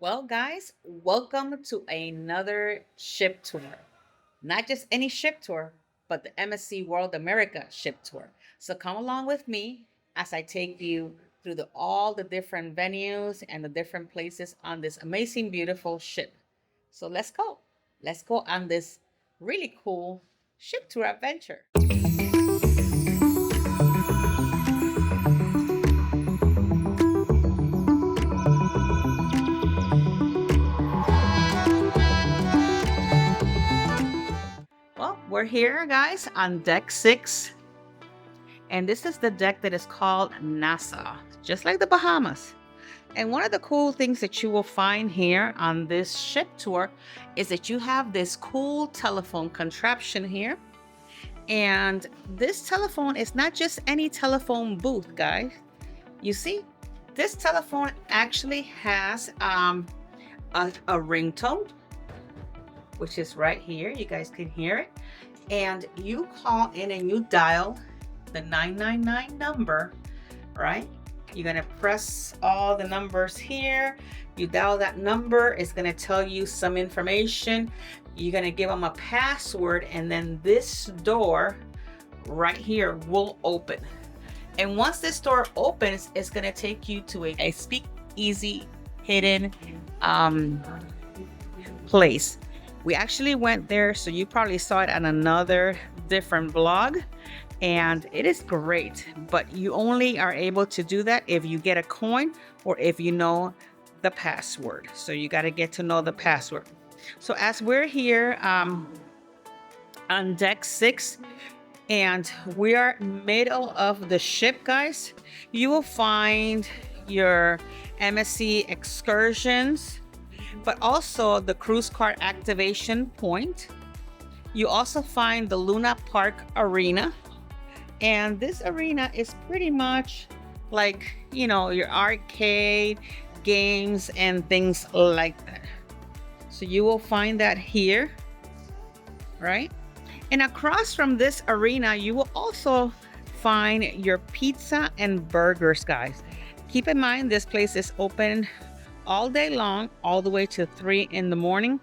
Well, guys, welcome to another ship tour. Not just any ship tour, but the MSC World America ship tour. So come along with me as I take you through all the different venues and the different places on this amazing, beautiful ship. So let's go. Let's go on this really cool ship tour adventure. Well, we're here, guys, on deck six. And this is the deck that is called NASA, just like the Bahamas. And one of the cool things that you will find here on this ship tour is that you have this cool telephone contraption here. And this telephone is not just any telephone booth, guys. You see, this telephone actually has a ringtone, which is right here. You guys can hear it. And you call in and you dial the 999 number, right? You're gonna press all the numbers here. You dial that number, it's gonna tell you some information. You're gonna give them a password, and then this door right here will open. And once this door opens, it's gonna take you to a speak easy hidden place. We actually went there, so you probably saw it on another different vlog, and it is great, but you only are able to do that if you get a coin or if you know the password. So you got to get to know the password. So as we're here on deck six, and we are middle of the ship, guys, you will find your MSC excursions, but also the cruise card activation point. You also find the Luna Park Arena. And this arena is pretty much like, your arcade games and things like that. So you will find that here, right? And across from this arena, you will also find your pizza and burgers, guys. Keep in mind, this place is open all day long, all the way to 3 in the morning.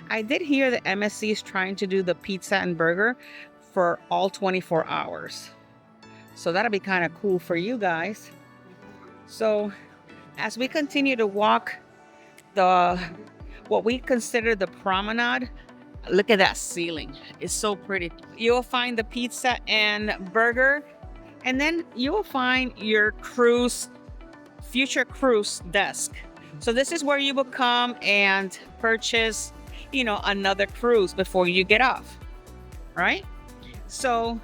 I did hear that MSC is trying to do the pizza and burger for all 24 hours. So that'll be kind of cool for you guys. So as we continue to walk what we consider the promenade, look at that ceiling. It's so pretty. You'll find the pizza and burger, and then you will find your future cruise desk. So this is where you will come and purchase, another cruise before you get off, right? So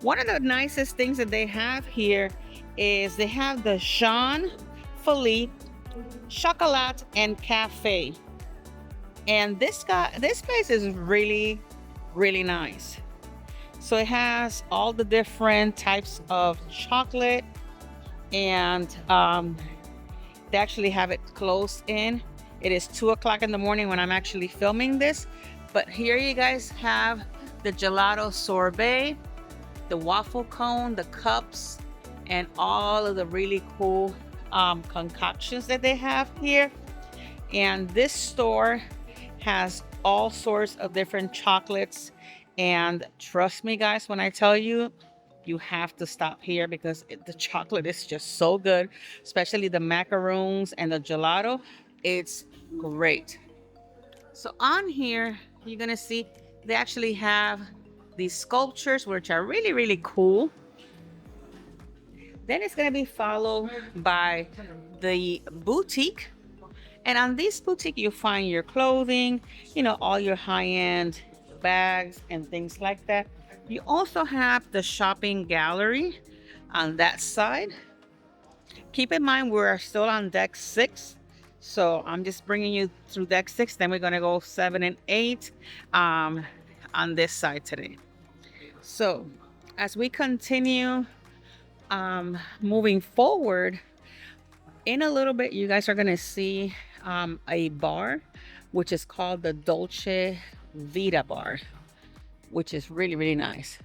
one of the nicest things that they have here is they have the Jean Philippe Chocolat and Cafe. And this place is really, really nice. So it has all the different types of chocolate, and they actually have it closed in. It is 2 o'clock in the morning when I'm actually filming this. But here you guys have the gelato sorbet, the waffle cone, the cups, and all of the really cool concoctions that they have here. And this store has all sorts of different chocolates. And trust me, guys, when I tell you, you have to stop here because the chocolate is just so good, especially the macaroons and the gelato. It's great. So on here, you're gonna see they actually have these sculptures, which are really, really cool. Then it's gonna be followed by the boutique. And on this boutique, you find your clothing, all your high-end bags and things like that. You also have the shopping gallery on that side. Keep in mind, we're still on deck six. So I'm just bringing you through deck six. Then we're gonna go 7 and 8 on this side today. So as we continue moving forward, in a little bit, you guys are gonna see a bar, which is called the Dolce Vita bar, which is really, really nice.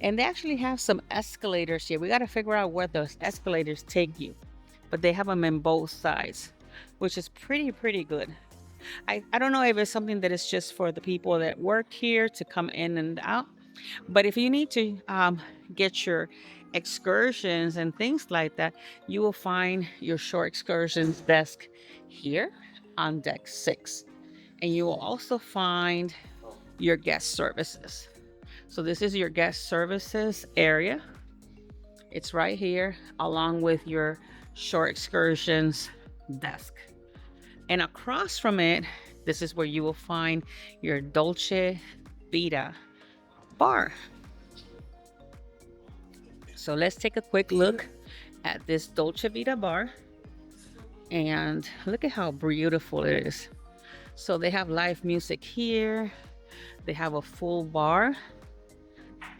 And they actually have some escalators here. We got to figure out where those escalators take you, but they have them in both sides. which is pretty good. I don't know if it's something that is just for the people that work here to come in and out, but if you need to get your excursions and things like that, you will find your shore excursions desk here on deck 6. And you will also find your guest services. So this is your guest services area. It's right here along with your shore excursions desk. And across from it, this is where you will find your Dolce Vita bar. So let's take a quick look at this Dolce Vita bar. And look at how beautiful it is. So they have live music here. They have a full bar.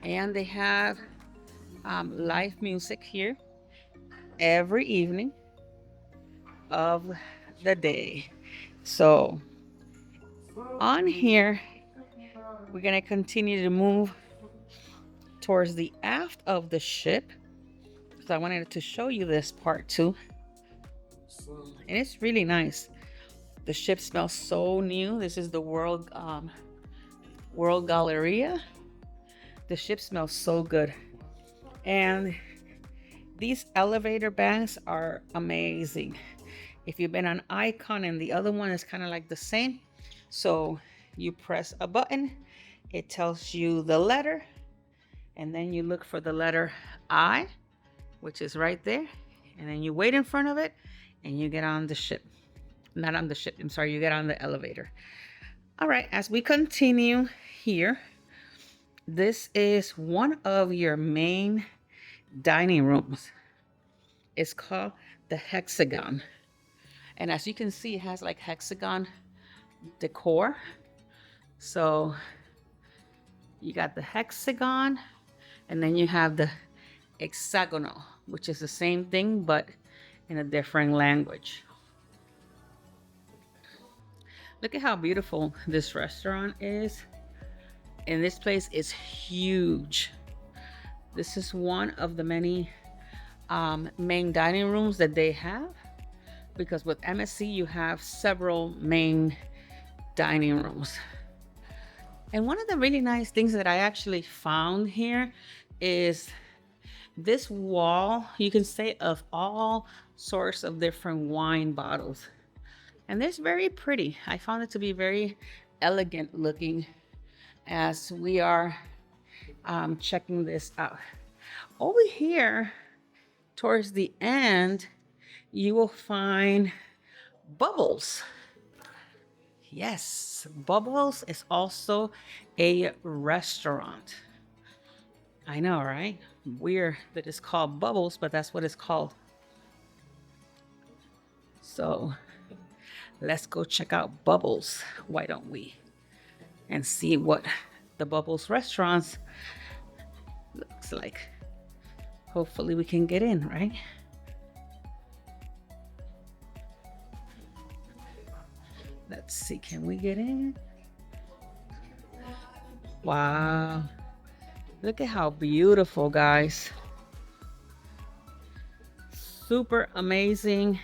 And they have live music here every evening of the day. So on here, we're going to continue to move towards the aft of the ship. So I wanted to show you this part too. And it's really nice. The ship smells so new. This is the World Galleria. The ship smells so good. And these elevator banks are amazing. If you've been on Icon, and the other one is kind of like the same. So you press a button, it tells you the letter, and then you look for the letter I, which is right there. And then you wait in front of it and you get on the ship. Not on the ship, I'm sorry, you get on the elevator. All right, as we continue here, this is one of your main dining rooms. It's called the Hexagon. And as you can see, it has like hexagon decor. So you got the hexagon, and then you have the hexagonal, which is the same thing, but in a different language. Look at how beautiful this restaurant is. And this place is huge. This is one of the many main dining rooms that they have, because with MSC you have several main dining rooms. And one of the really nice things that I actually found here is this wall, you can say, of all sorts of different wine bottles. And it's very pretty. I found it to be very elegant looking as we are checking this out. Over here, towards the end, you will find Bubbles. Yes, Bubbles is also a restaurant. I know, right? Weird that it's called Bubbles, but that's what it's called. So let's go check out Bubbles, why don't we? And see what the Bubbles restaurants looks like. Hopefully we can get in, right? Let's see, can we get in? Wow. Look at how beautiful, guys. Super amazing.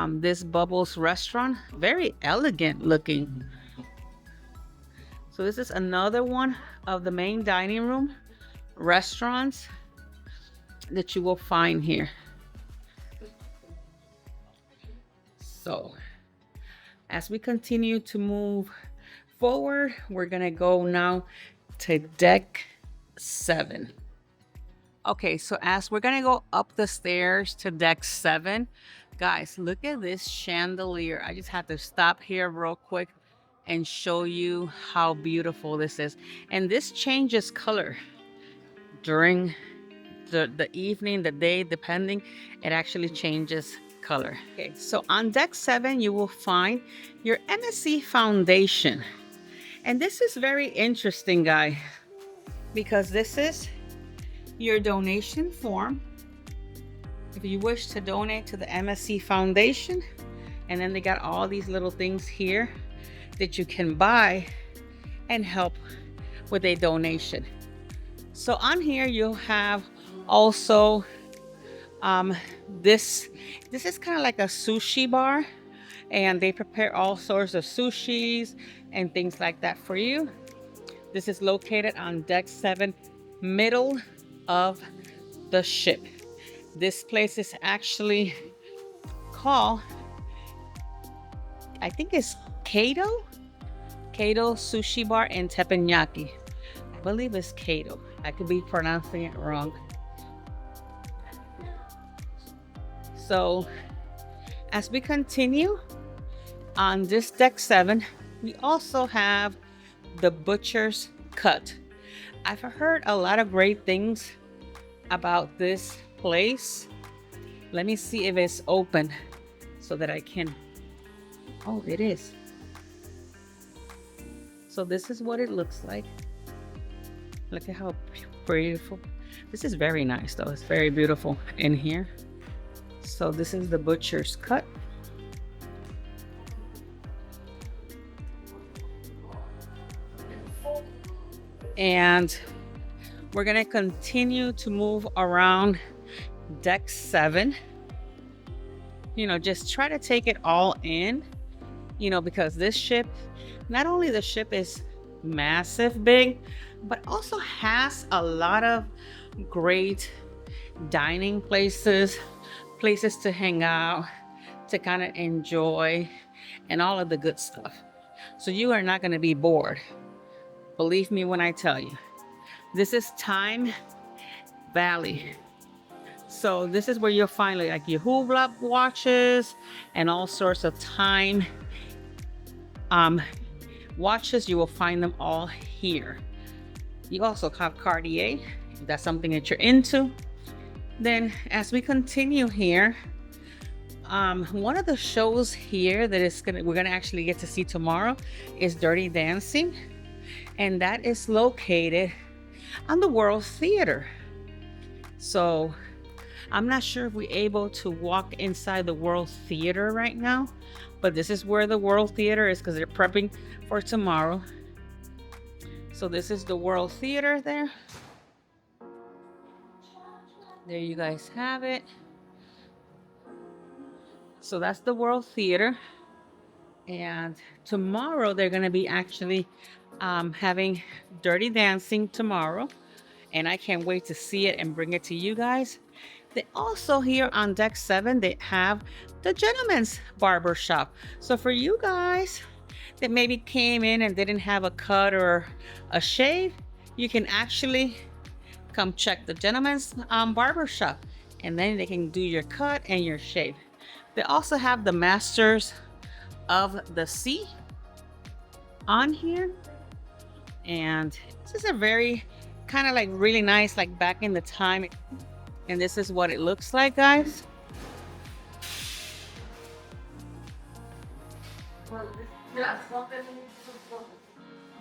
This Bubbles restaurant, very elegant looking. So this is another one of the main dining room restaurants that you will find here. So as we continue to move forward, we're gonna go now to deck 7. Okay, so as we're gonna go up the stairs to deck 7, guys, look at this chandelier. I just had to stop here real quick and show you how beautiful this is. And this changes color during the evening, the day, depending. It actually changes color. Okay, so on deck 7, you will find your MSC foundation. And this is very interesting, guys, because this is your donation form. If you wish to donate to the MSC Foundation, and then they got all these little things here that you can buy and help with a donation. So on here you'll have also This is kind of like a sushi bar, and they prepare all sorts of sushis and things like that for you. This is located on deck 7, middle of the ship. This place is actually called, I think it's Kato Sushi Bar in Teppanyaki. I believe it's Kato. I could be pronouncing it wrong. So as we continue on this deck 7, we also have the butcher's cut. I've heard a lot of great things about this place. Let me see if it's open so that I can. Oh, it is. So this is what it looks like. Look at how beautiful. This is very nice though. It's very beautiful in here. So this is the butcher's cut. And we're gonna continue to move around deck 7. You know, just try to take it all in, you know, because this ship, not only the ship is massive big, but also has a lot of great dining places, places to hang out, to kind of enjoy, and all of the good stuff. So you are not going to be bored. Believe me when I tell you. This is Time Valley. So this is where you'll find like your Hublot watches and all sorts of time watches. You will find them all here. You also have Cartier, if that's something that you're into. Then as we continue here, one of the shows here that we're gonna actually get to see tomorrow is Dirty Dancing, and that is located on the World Theater. So I'm not sure if we're able to walk inside the World Theater right now, but this is where the World Theater is because they're prepping for tomorrow. So this is the World Theater there. There you guys have it. So that's the World Theater. And tomorrow they're going to be actually having Dirty Dancing tomorrow. And I can't wait to see it and bring it to you guys. They also here on deck 7, they have the Gentleman's Barber Shop. So for you guys that maybe came in and didn't have a cut or a shave, you can actually come check the Gentleman's Barber Shop, and then they can do your cut and your shave. They also have the Masters of the Sea on here, and this is a very kind of like really nice, like back in the time. And this is what it looks like, guys.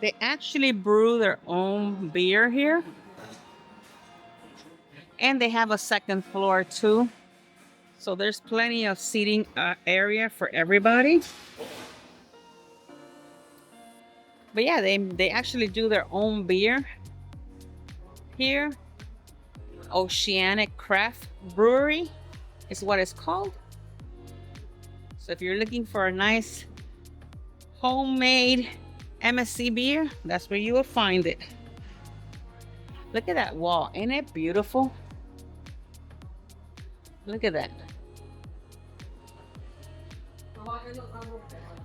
They actually brew their own beer here. And they have a second floor too. So there's plenty of seating area for everybody. But yeah, they actually do their own beer here. Oceanic Craft Brewery is what it's called. So if you're looking for a nice homemade MSC beer, that's where you will find it. Look at that wall. Ain't it beautiful? Look at that.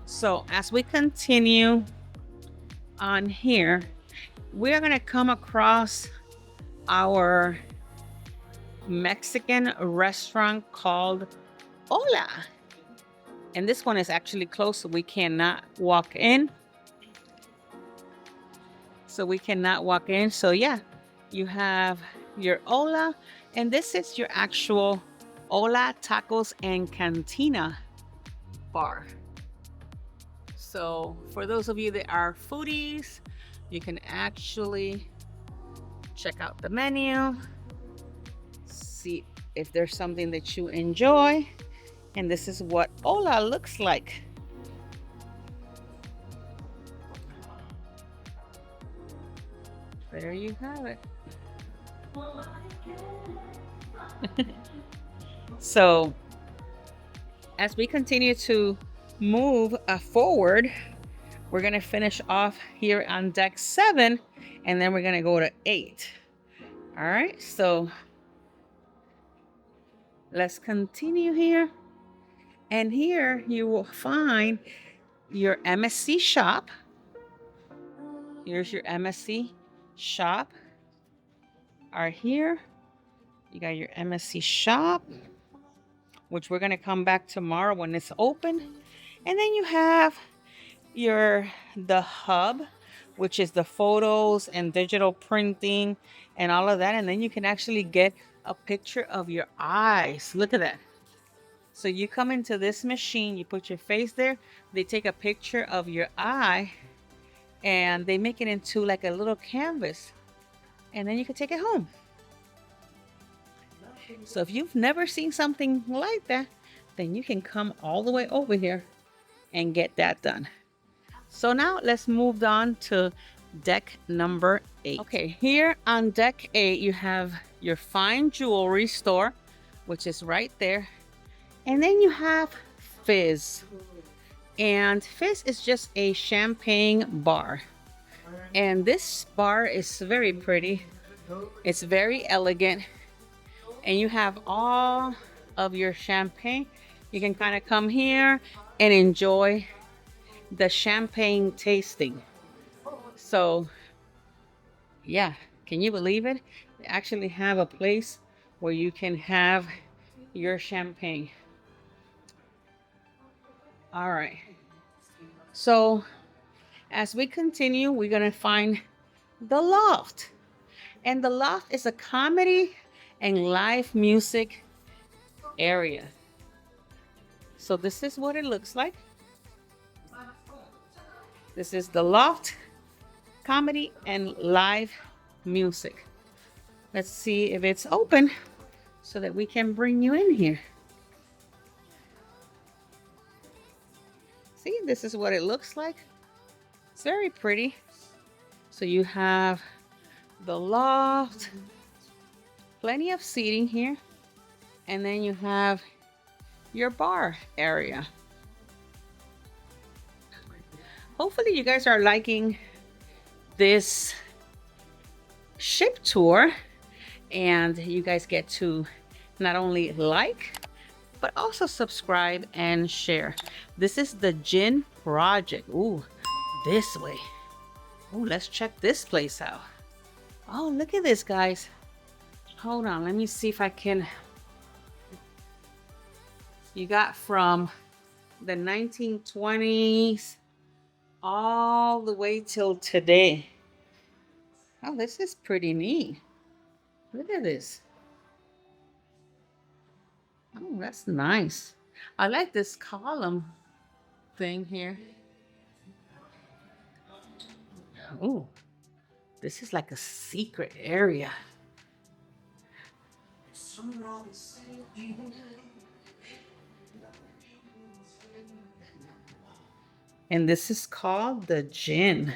So as we continue on here, we're going to come across our Mexican restaurant called Hola. And this one is actually closed, so we cannot walk in. So yeah, you have your Hola, and this is your actual Hola Tacos and Cantina bar. So for those of you that are foodies, you can actually check out the menu, see if there's something that you enjoy. And this is what Hola looks like. There you have it. So as we continue to move forward, we're gonna finish off here on deck 7, and then we're gonna go to 8. All right, so let's continue here. And here you will find your MSC shop. Here's your MSC shop. Are here. You got your MSC shop, which we're gonna come back tomorrow when it's open. And then you have the hub, which is the photos and digital printing and all of that. And then you can actually get a picture of your eyes. Look at that. So you come into this machine, you put your face there, they take a picture of your eye, and they make it into like a little canvas, and then you can take it home. So if you've never seen something like that, then you can come all the way over here and get that done. So now let's move on to deck number 8. Okay, here on deck 8, you have your fine jewelry store, which is right there. And then you have Fizz. And Fizz is just a champagne bar. And this bar is very pretty. It's very elegant. And you have all of your champagne. You can kind of come here and enjoy the champagne tasting. So yeah, can you believe it? They actually have a place where you can have your champagne. All right. So as we continue, we're gonna find the Loft. And the Loft is a comedy and live music area. So this is what it looks like. This is the Loft, comedy and live music. Let's see if it's open so that we can bring you in here. See, this is what it looks like. It's very pretty. So you have the Loft, plenty of seating here, and then you have your bar area. Hopefully you guys are liking this ship tour, and you guys get to not only like but also subscribe and share. This is the Gin Project. Ooh, this way. Ooh, let's check this place out. Oh, look at this, guys. Hold on, let me see if I can. You got from the 1920s all the way till today. Oh, this is pretty neat. Look at this. Oh, that's nice. I like this column thing here. Oh, this is like a secret area. And this is called the gin.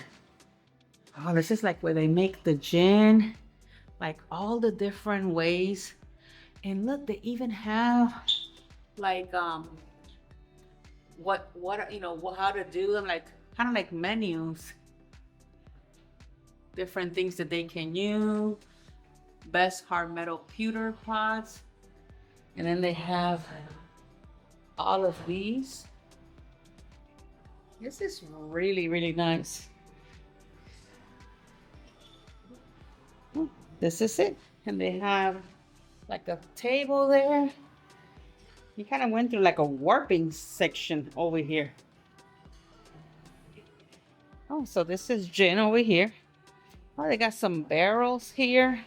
Oh, this is like where they make the gin, like all the different ways. And look, they even have like what you know, how to do them, like kind of like menus, different things that they can use. Best hard metal pewter pots, and then they have all of these. This is really nice. This is it, and they have like a table there. You kind of went through like a warping section over here. Oh, so this is gin over here. Oh, they got some barrels here.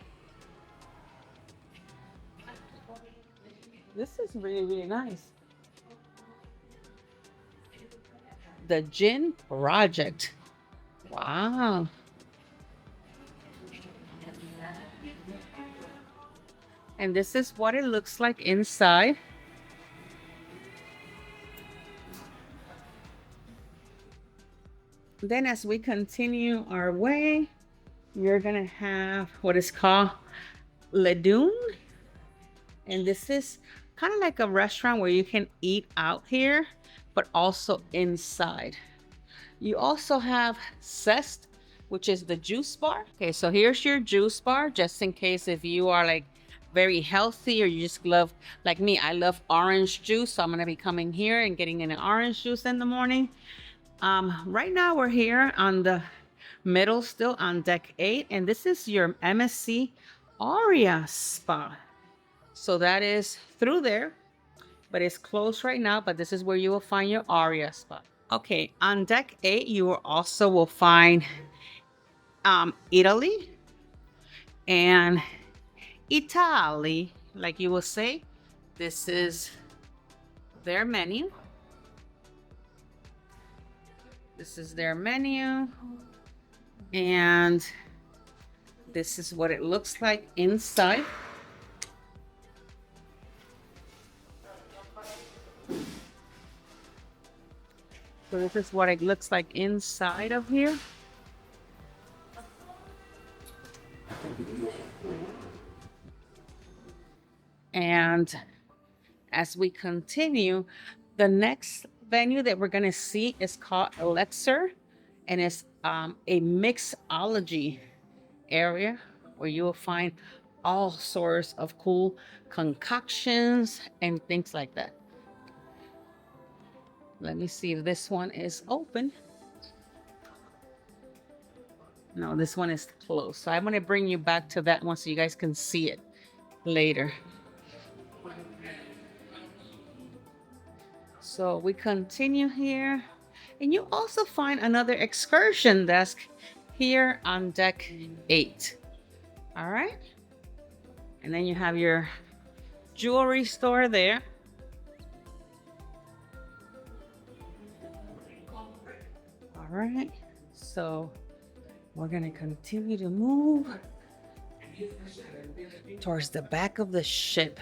This is really nice. The Gin Project. Wow. And this is what it looks like inside. Then as we continue our way, you're gonna have what is called Ledune. And this is kind of like a restaurant where you can eat out here, but also inside. You also have Zest, which is the juice bar. Okay, so here's your juice bar, just in case if you are like very healthy or you just love, like me, I love orange juice. So I'm gonna be coming here and getting an orange juice in the morning. Right now we're here on the middle, still on deck 8, and this is your MSC Aria spot. So that is through there, but it's closed right now, but this is where you will find your Aria spot. Okay, on deck 8, you also will find Italy and Italy, like you will say. This is their menu. This is their menu. And this is what it looks like inside. So this is what it looks like inside of here. And as we continue, the next venue that we're going to see is called Elixir, and it's a mixology area where you will find all sorts of cool concoctions and things like that. Let me see if this one is open. No, this one is closed. So I'm going to bring you back to that one so you guys can see it later. So we continue here, and you also find another excursion desk here on deck 8. All right. And then you have your jewelry store there. All right. So we're going to continue to move towards the back of the ship.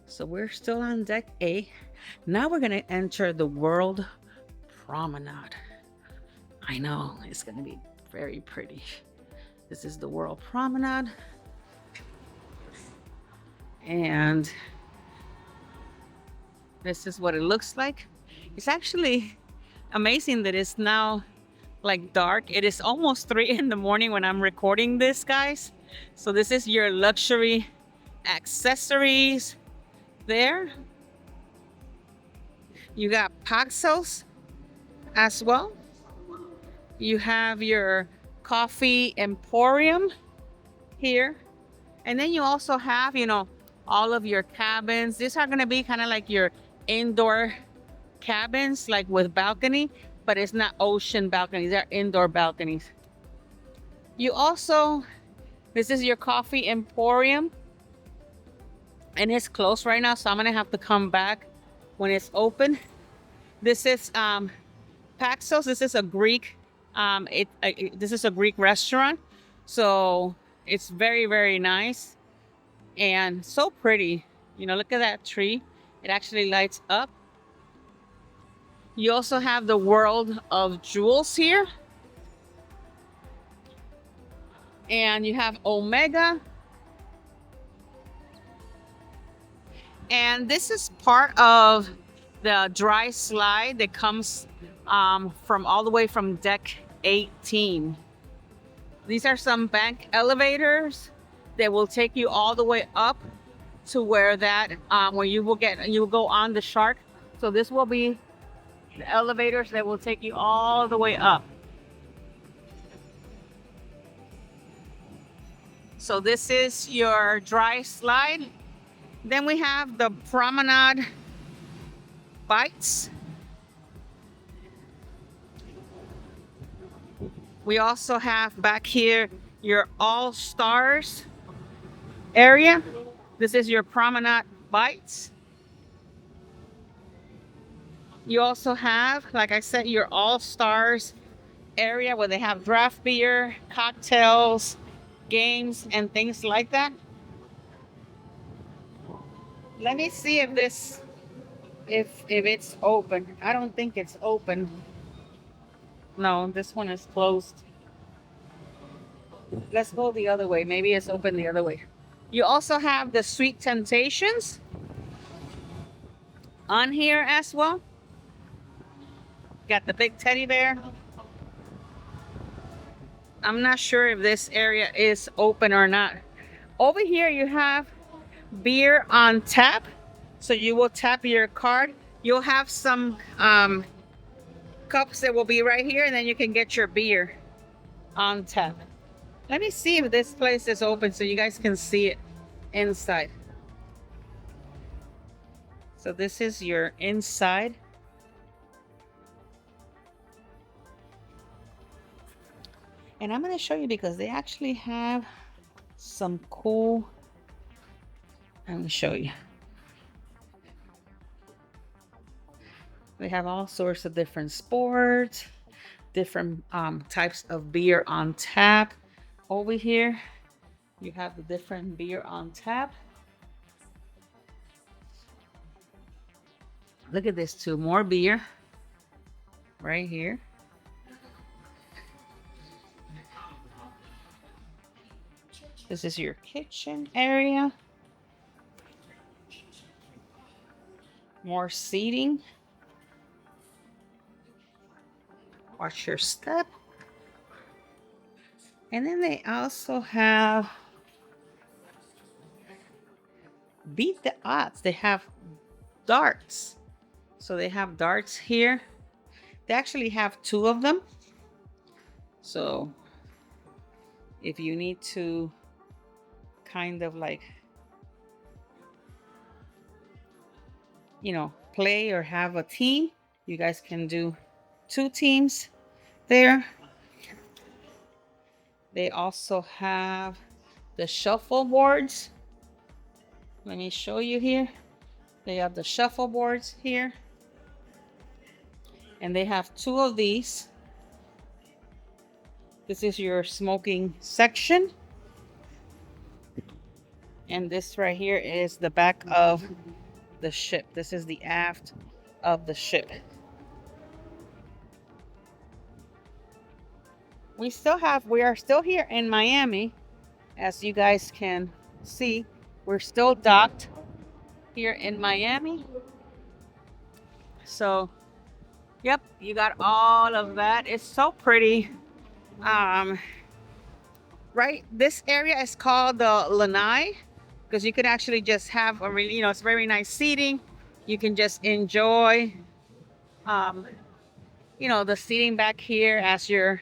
So we're still on deck 8. Now we're going to enter the World Promenade. I know, it's going to be very pretty. This is the World Promenade. And this is what it looks like. It's actually amazing that it's now like dark. It is almost 3 in the morning when I'm recording this, guys. So this is your luxury accessories there. You got Paxos as well. You have your coffee emporium here. And then you also have, you know, all of your cabins. These are going to be kind of like your indoor cabins, like with balcony, but it's not ocean balconies. They're indoor balconies. You also, this is your coffee emporium, and it's closed right now, so I'm gonna have to come back when it's open. This is Paxos. This is a Greek this is a Greek restaurant, so it's very, very nice and so pretty. You know, look at that tree. It actually lights up. You also have the World of Jewels here, and you have Omega. And this is part of the dry slide that comes from all the way from deck 18. These are some bank elevators that will take you all the way up to where that where you will go on the shark. So this will be the elevators that will take you all the way up. So this is your dry slide. Then we have the Promenade Bites. We also have back here your All Stars area. This is your Promenade Bites. You also have, like I said, your All Stars area where they have draft beer, cocktails, games, and things like that. Let me see if it's open. I don't think it's open. No, this one is closed. Let's go the other way. Maybe it's open the other way. You also have the Sweet Temptations on here as well. Got the big teddy bear. I'm not sure if this area is open or not. Over here you have beer on tap. So you will tap your card. You'll have some cups that will be right here, and then you can get your beer on tap. Let me see if this place is open so you guys can see it inside. So this is your inside. And I'm going to show you because they actually have some cool. I'm going to show you. They have all sorts of different sports, different types of beer on tap. Over here, you have the different beer on tap. Look at this too, more beer right here. This is your kitchen area. More seating. Watch your step. And then they also have beat the odds. They have darts. So they have darts here. They actually have 2 of them. So if you need to kind of like, you know, play or have a team, you guys can do 2 teams there. They also have the shuffle boards. Let me show you here. They have the shuffle boards here. And they have 2 of these. This is your smoking section. And this right here is the back of the ship. This is the aft of the ship. We are still here in Miami. As you guys can see, we're still docked here in Miami. So, yep, you got all of that. It's so pretty. Right, this area is called the lanai because you could actually just have a really, it's very nice seating. You can just enjoy, the seating back here as you're,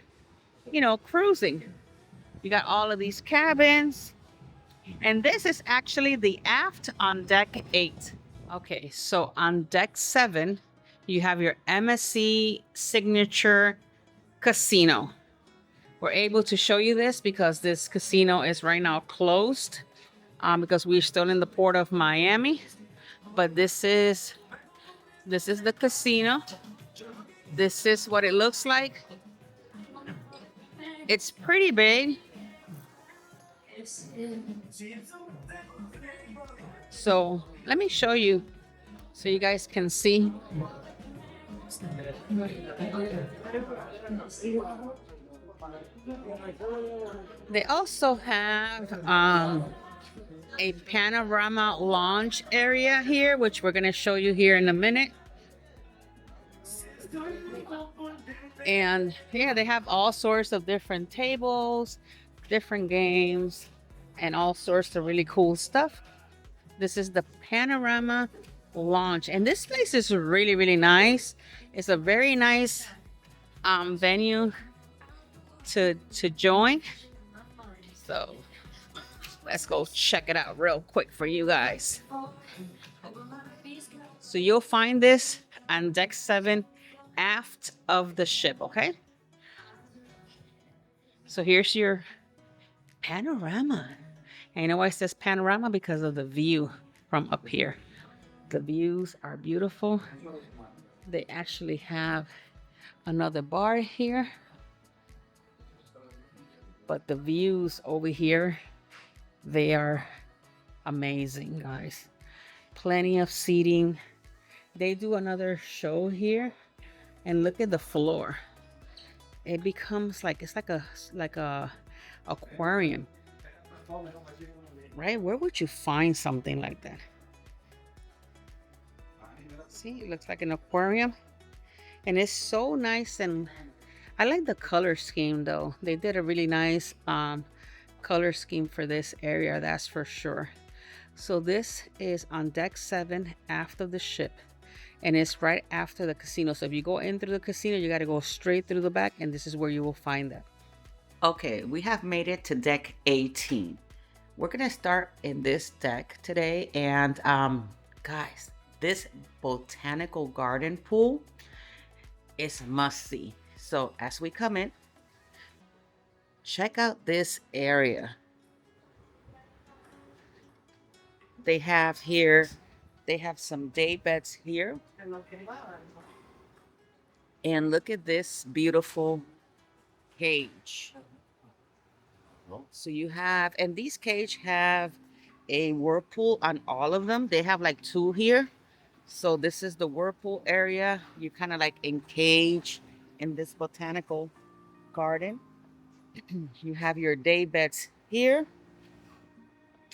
cruising. You got all of these cabins. And this is actually the aft on deck 8. Okay, so on deck 7, you have your MSC signature casino. We're able to show you this because this casino is right now closed because we're still in the port of Miami. But this is the casino. This is what it looks like. It's pretty big. So let me show you so you guys can see. They also have a panorama lounge area here, which we're going to show you here in a minute. And yeah, they have all sorts of different tables, different games, and all sorts of really cool stuff. This is the Panorama Lounge, and this place is really, really nice. It's a very nice venue to join. So let's go check it out real quick for you guys. So you'll find this on deck 7 aft of the ship, okay? So here's your panorama. And you know why it says panorama? Because of the view from up here. The views are beautiful. They actually have another bar here. But the views over here, they are amazing, guys. Plenty of seating. They do another show here. And look at the floor. It becomes like, it's like a aquarium. right? Where would you find something like that? See, it looks like an aquarium. And it's so nice, and I like the color scheme though. They did a really nice color scheme for this area, that's for sure. So this is on deck 7 after the ship, and it's right after the casino. So if you go in through the casino, you got to go straight through the back, and this is where you will find that. Okay, we have made it to deck 18. We're gonna start in this deck today, and guys, this botanical garden pool is must see. So as we come in, check out this area. They have here, they have some day beds here. And look at this beautiful cage. So you have, and these cage have a whirlpool on all of them. They have like 2 here. So this is the whirlpool area. You kind of like encage in this botanical garden. You have your day beds here.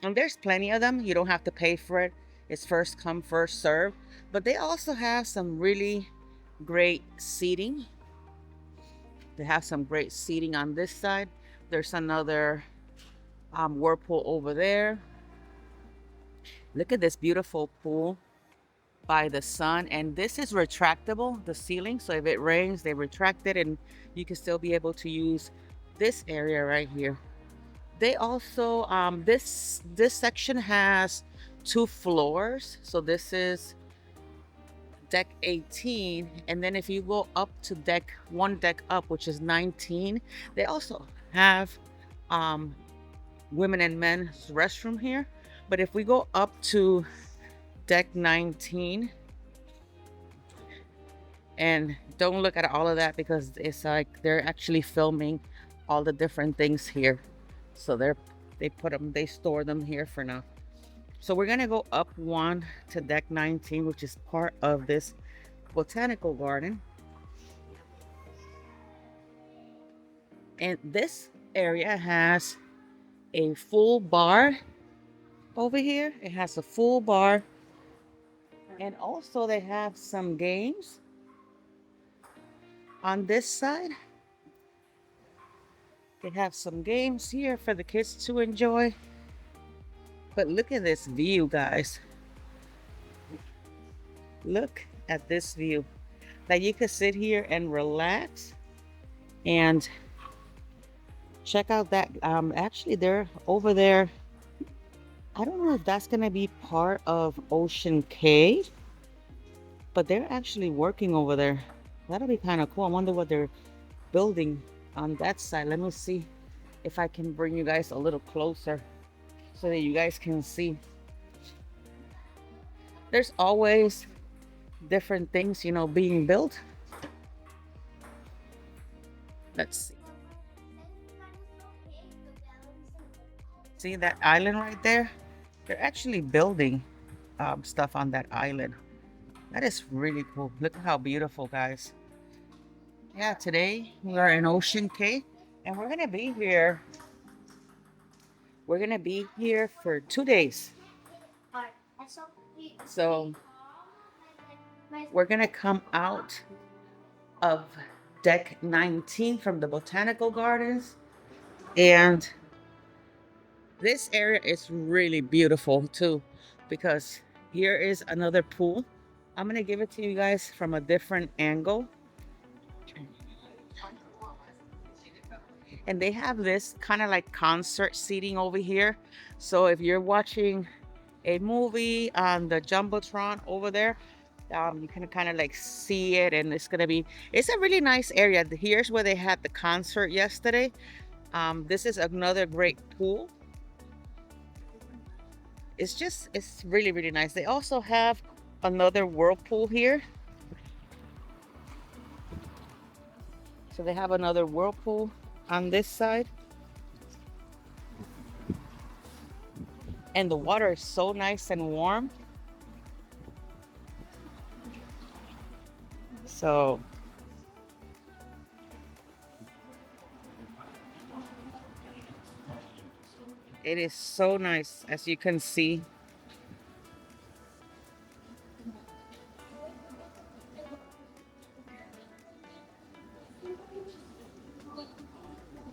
And there's plenty of them. You don't have to pay for it. It's first come, first serve. But they also have some really great seating. They have some great seating on this side. There's another whirlpool over there. Look at this beautiful pool by the sun. And this is retractable, the ceiling. So if it rains, they retract it, and you can still be able to use this area right here. They also, this section has 2 floors. So this is deck 18, and then if you go up to one deck up, which is 19, they also have women and men's restroom here. But if we go up to deck 19, and don't look at all of that because it's like they're actually filming all the different things here. So they store them here for now. So we're gonna go up one to deck 19, which is part of this botanical garden. And this area has a full bar over here. It has a full bar. And also they have some games on this side. They have some games here for the kids to enjoy. But look at this view, guys. Look at this view. Like you could sit here and relax and check out that. Actually, they're over there. I don't know if that's gonna be part of Ocean Cave, but they're actually working over there. That'll be kind of cool. I wonder what they're building on that side. Let me see if I can bring you guys a little closer so that you guys can see. There's always different things, being built. Let's see. See that island right there? They're actually building stuff on that island. That is really cool. Look how beautiful, guys. Yeah, today we are in Ocean Cave, and we're gonna be here. We're gonna be here for 2 days. So we're gonna come out of deck 19 from the botanical gardens, and this area is really beautiful too, because here is another pool. I'm gonna give it to you guys from a different angle. And they have this kind of like concert seating over here. So if you're watching a movie on the Jumbotron over there, you can kind of like see it, and it's a really nice area. Here's where they had the concert yesterday. This is another great pool. It's really, really nice. They also have another whirlpool here. So they have another whirlpool on this side. And the water is so nice and warm. So It is so nice, as you can see.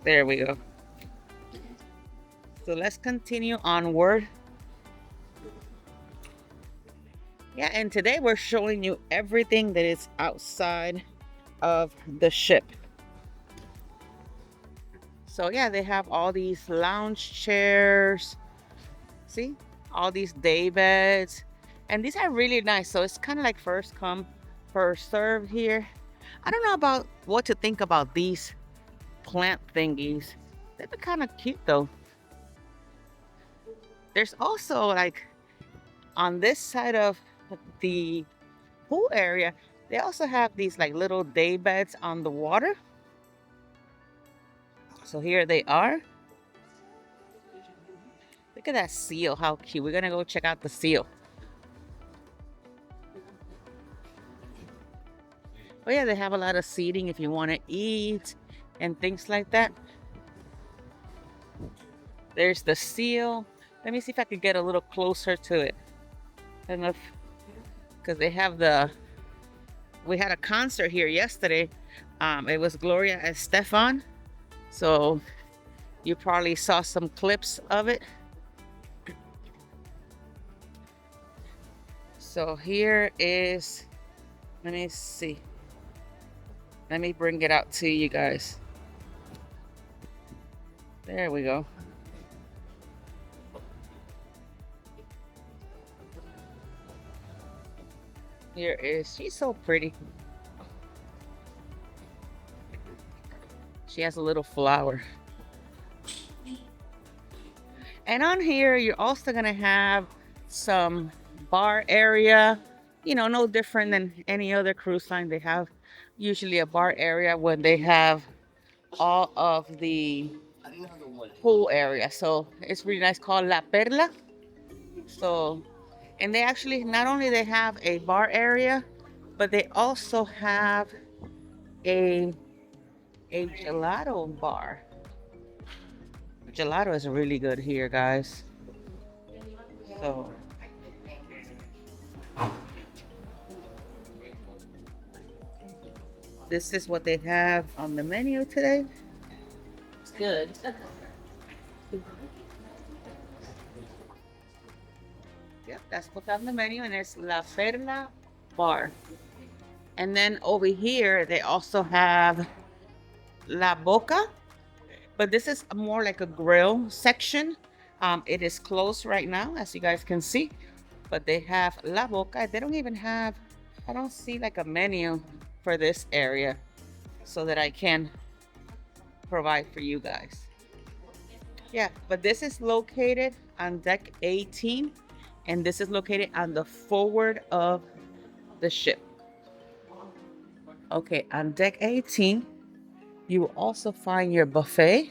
There we go. So let's continue onward. Yeah, and today we're showing you everything that is outside of the ship. So yeah, they have all these lounge chairs. See? All these day beds. And these are really nice. So it's kind of like first come, first serve here. I don't know about what to think about these plant thingies. They're kind of cute though. There's also like on this side of the pool area, they also have these like little day beds on the water. So here they are. Look at that seal, how cute. We're gonna go check out the seal. Oh yeah, they have a lot of seating if you want to eat and things like that. There's the seal. Let me see if I could get a little closer to it. I don't know if, because they have we had a concert here yesterday. It was Gloria Estefan. So you probably saw some clips of it. So here is, let me see. Let me bring it out to you guys. There we go. Here is, she's so pretty. She has a little flower. And on here, you're also gonna have some bar area. You know, no different than any other cruise line. They have usually a bar area when they have all of the pool area. So it's really nice, called La Perla. So, and they actually, not only they have a bar area, but they also have a gelato bar. Gelato is really good here, guys. So this is what they have on the menu today. It's good. Yep, that's what's on the menu, and it's La Perla Bar. And then over here, they also have La Boca, but this is more like a grill section. It is closed right now, as you guys can see, but they have La Boca. They don't even have, I don't see like a menu for this area so that I can provide for you guys. Yeah, but this is located on deck 18, and this is located on the forward of the ship. Okay, on deck 18, you will also find your buffet.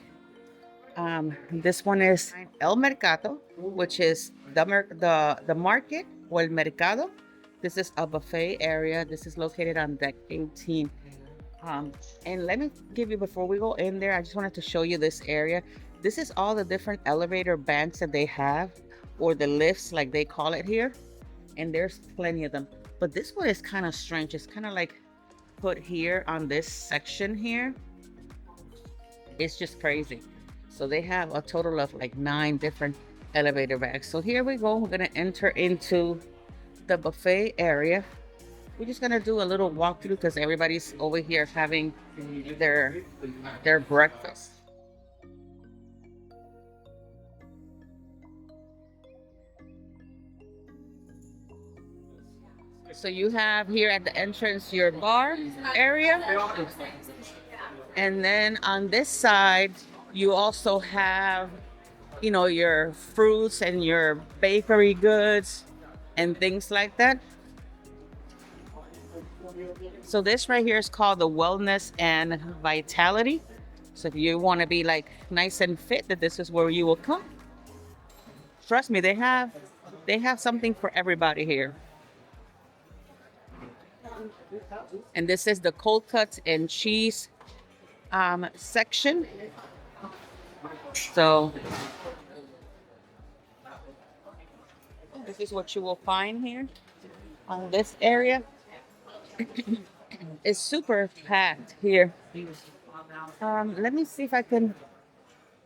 This one is El Mercado, which is the market or El Mercado. This is a buffet area. This is located on deck 18. And let me give you, before we go in there, I just wanted to show you this area. This is all the different elevator banks that they have, or the lifts like they call it here. And there's plenty of them. But this one is kind of strange. It's kind of like put here on this section here. It's just crazy. So they have a total of like 9 different elevator banks. So here we go. We're gonna enter into the buffet area. We're just gonna do a little walkthrough because everybody's over here having their breakfast. So you have here at the entrance your bar area. And then on this side, you also have, you know, your fruits and your bakery goods and things like that. So this right here is called the Wellness and Vitality. So if you want to be like nice and fit, that this is where you will come. Trust me, they have something for everybody here. And this is the cold cuts and cheese section. So This is what you will find here on this area. It's super packed here. Let me see if I can.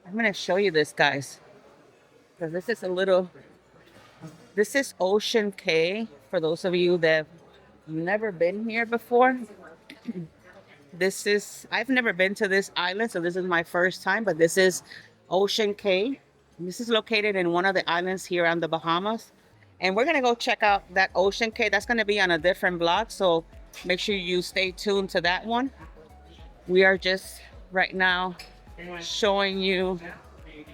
I'm gonna show you this, guys, because this is a little. This is Ocean Cay. For those of you that have never been here before, this is. I've never been to this island, so this is my first time. But this is Ocean Cay. This is located in one of the islands here on the Bahamas, and we're gonna go check out that Ocean Cay. That's gonna be on a different vlog, so make sure you stay tuned to that one. We are just right now showing you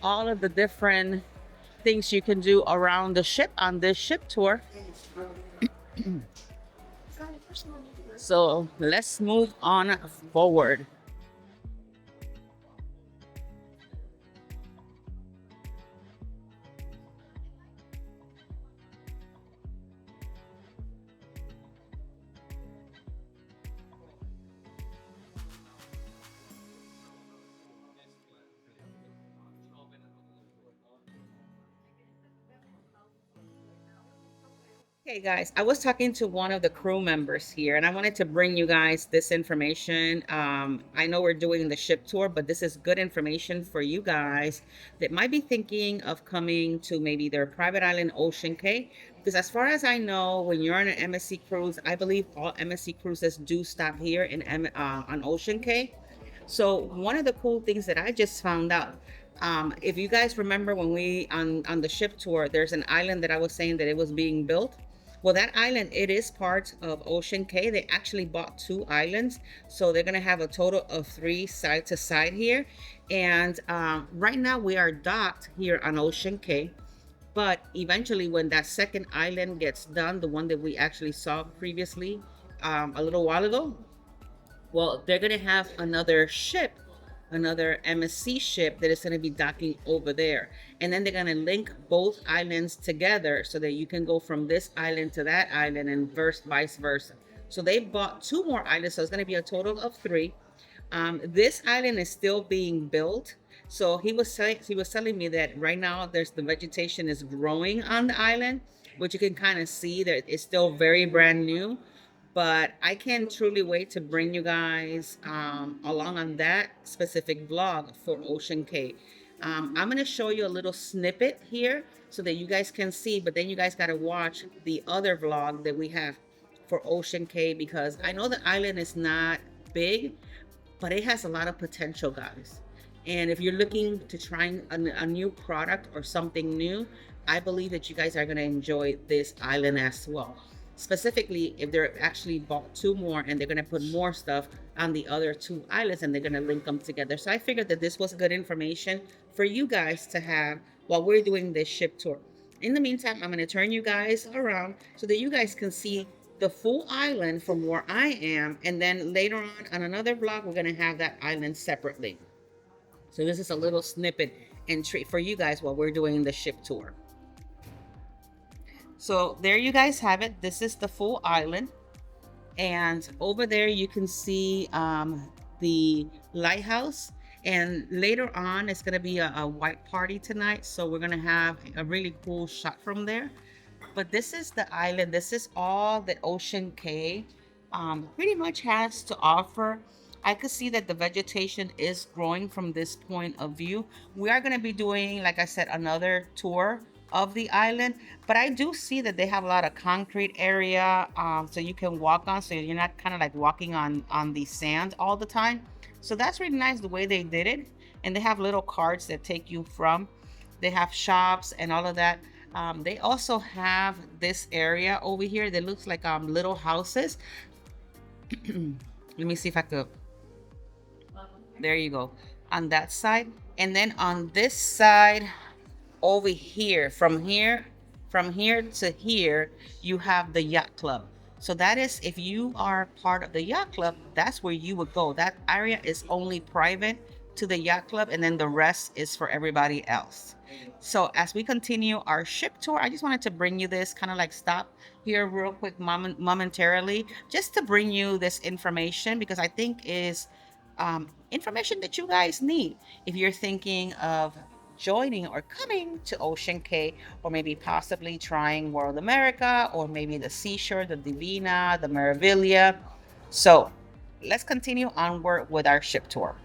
all of the different things you can do around the ship on this ship tour. So let's move on forward. Okay, guys, I was talking to one of the crew members here, and I wanted to bring you guys this information. I know we're doing the ship tour, but this is good information for you guys that might be thinking of coming to maybe their private island, Ocean Cay. Because as far as I know, when you're on an MSC cruise, I believe all MSC cruises do stop here in on Ocean Cay. So one of the cool things that I just found out, if you guys remember when we on the ship tour, there's an island that I was saying that it was being built. Well, that island, it is part of Ocean Cay. They actually bought two islands, so they're gonna have a total of three side to side here. And right now we are docked here on Ocean Cay. But eventually, when that second island gets done, the one that we actually saw previously a little while ago, well, they're gonna have another ship, another MSC ship that is gonna be docking over there. And then they're gonna link both islands together so that you can go from this island to that island and vice versa. So they bought two more islands, so it's gonna be a total of three. This island is still being built. So he was telling me that right now there's the vegetation is growing on the island, which you can kind of see that it's still very brand new. But I can truly wait to bring you guys along on that specific vlog for Ocean Cay. I'm going to show you a little snippet here so that you guys can see, but then you guys got to watch the other vlog that we have for Ocean Cay, because I know the island is not big, but it has a lot of potential, guys. And if you're looking to try a new product or something new, I believe that you guys are going to enjoy this island as well. Specifically, if they're actually bought two more and they're going to put more stuff on the other two islands and they're going to link them together. So I figured that this was good information for you guys to have while we're doing this ship tour. In the meantime, I'm going to turn you guys around so that you guys can see the full island from where I am. And then later on another vlog, we're going to have that island separately. So this is a little snippet and treat for you guys while we're doing the ship tour. So there you guys have it. This is the full island. And over there you can see the lighthouse. And later on, it's going to be a white party tonight. So we're going to have a really cool shot from there. But this is the island. This is all that Ocean Cay pretty much has to offer. I could see that the vegetation is growing from this point of view. We are going to be doing, like I said, another tour of the island, but I do see that they have a lot of concrete area so you can walk on, so you're not kind of like walking on the sand all the time. So that's really nice the way they did it. And they have little carts that take you from. They have shops and all of that. They also have this area over here that looks like little houses. Let me see if I could. There you go. On that side. And then on this side over here, from here to here, you have the yacht club. So that is, if you are part of the yacht club, that's where you would go. That area is only private to the yacht club, and then the rest is for everybody else. So as we continue our ship tour, I just wanted to bring you this, kind of like stop here real quick momentarily, just to bring you this information, because I think is information that you guys need if you're thinking of joining or coming to Ocean Cay, or maybe possibly trying World America, or maybe the Seashore, the Divina, the Meraviglia. So let's continue onward with our ship tour.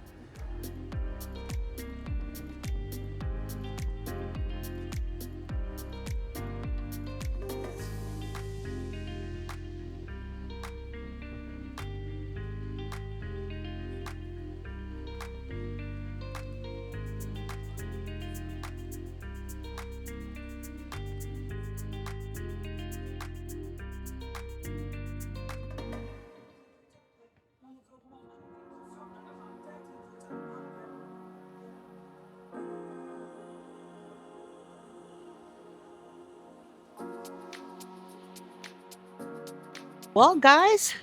Well, guys,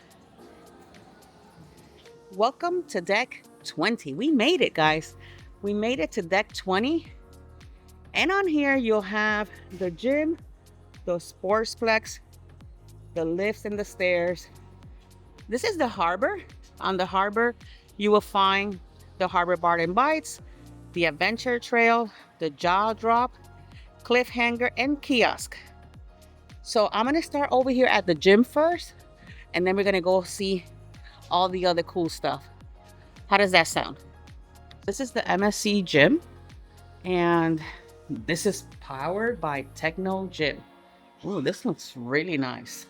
welcome to deck 20. We made it, guys. We made it to deck 20. And on here, you'll have the gym, the sportsplex, the lifts and the stairs. This is the harbor. On the harbor, you will find the Harbor Bar and Bites, the Adventure Trail, the Jaw Drop, Cliffhanger, and Kiosk. So I'm gonna start over here at the gym first, and then we're gonna go see all the other cool stuff. How does that sound? This is the MSC gym, and this is powered by Techno Gym. Ooh, this looks really nice.